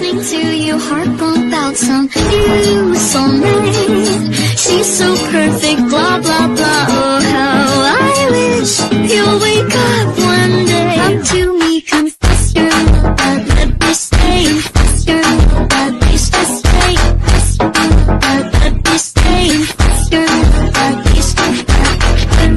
listening to your heart pump out some new soulmate. She's so perfect, blah blah blah. Oh, how I wish you'll wake up one day. Come to me, confess your love, but let me stay. Confess your love, but please just stay. Confess your love, but let me stay. Confess your love, but please just stay. Let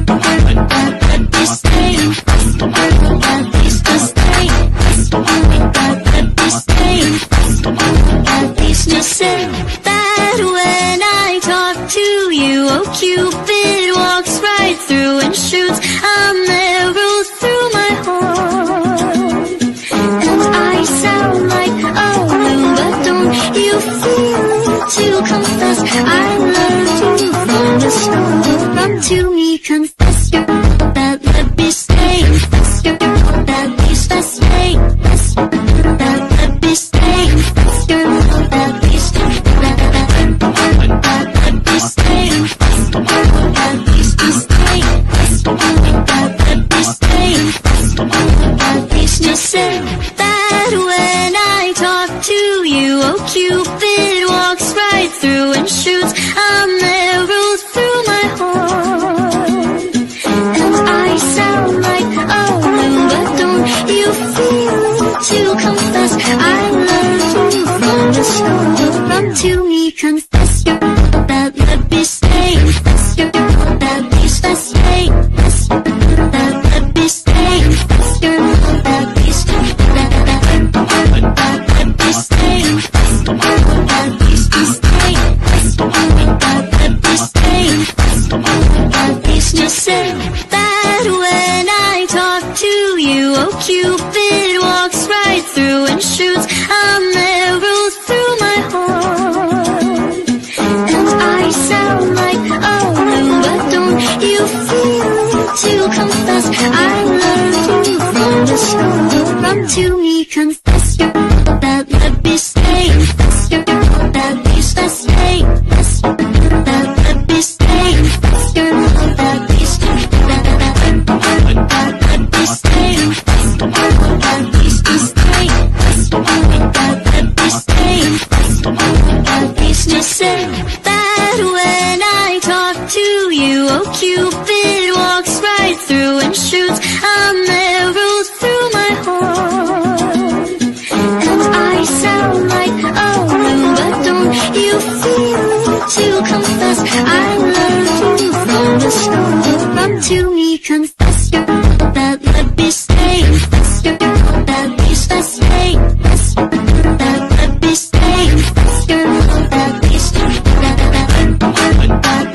me stay. Confess your love, but please just stay. Confess your love, but let me stay. Confess your love, at least you said that when I talk to you. Oh, Cupid walks right through and shoots an arrow through my heart. And I sound like a loon, but don't you feel to confess I loved you from the start. Come to me, confess your love, that let me stay. Confess your love, that please just stay. Confess your love, that let me stay. Confess your love, that please just stay. That let me stay. Confess your love, that please just stay. Confess your love, that let me stay. Confess your love, at least you said that when I talk to you. Oh, Cupid walks right through and shoots an arrow through my heart. And I sound like a loon, but don't you feel to confess I loved you from the start. Come to me, confess your love, that let me stay. Confess your love, that please just stay. Confess your love, that let me stay. Confess your love, that please just stay. That let me stay. Confess your love, that please just stay. Confess your love, that let me stay. Confess your love, at least you said that when I talk to you. Oh, Cupid walks right through and shoots an arrow through my heart. And I sound like a loon, but don't you feel to confess I loved you from the start. Come to me, confess your love, that let me stay. Confess your love, that please just stay. Confess your love, that let me stay. Confess your love, that please just stay. That let me stay. Confess your love, that please just stay. Confess your love, that let me stay. Confess your love, at least you said that when I talk to you. Oh, Cupid walks right through and shoots an arrow through my heart. And I sound like a loon, but don't you feel to confess I loved you from the start. Come to me, confess your love, that let me stay. Confess your love, that please just stay. Confess your love, that let me stay. Confess your love, that please just stay. That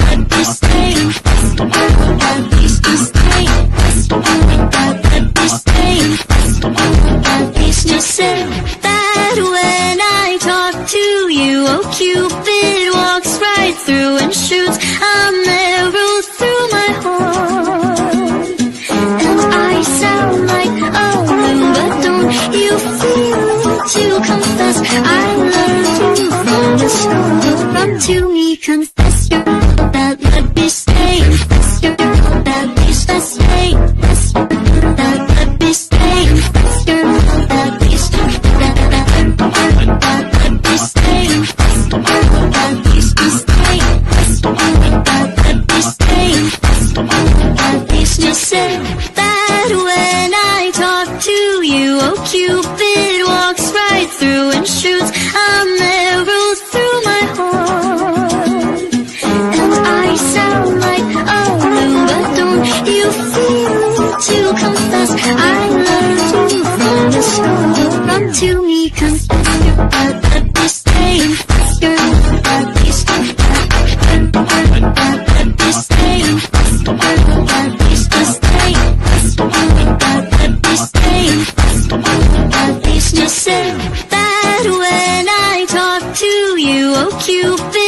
let me stay. Confess your love, that please just stay. Confess your love, that let me stay. Confess your love, at least you said that when I talk to you. Oh, Cupid walks right through and shoots an arrow through my heart. And I sound like a loon, but don't you feel to confess I loved you from the start. Come to me, confess your love, that let me stay. Confess your love, that please just stay. Confess your love, that let me stay. Confess your love, that please just stay. That let me stay. Confess your love, that please just stay. Confess your love, that let me stay. Confess your love, at least you said that when I talk to you. Oh, Cupid walks right through and shoots an arrow through my heart. And I sound like a loon, but don't you feel to confess I loved you from the start. Come to me, confess your love, let me stay. Confess your love, that please just stay. That let me stay. Confess your love, that please just stay. Confess your love, that let me stay. Confess your love, at least you said that when I talk to you. Oh, Cupid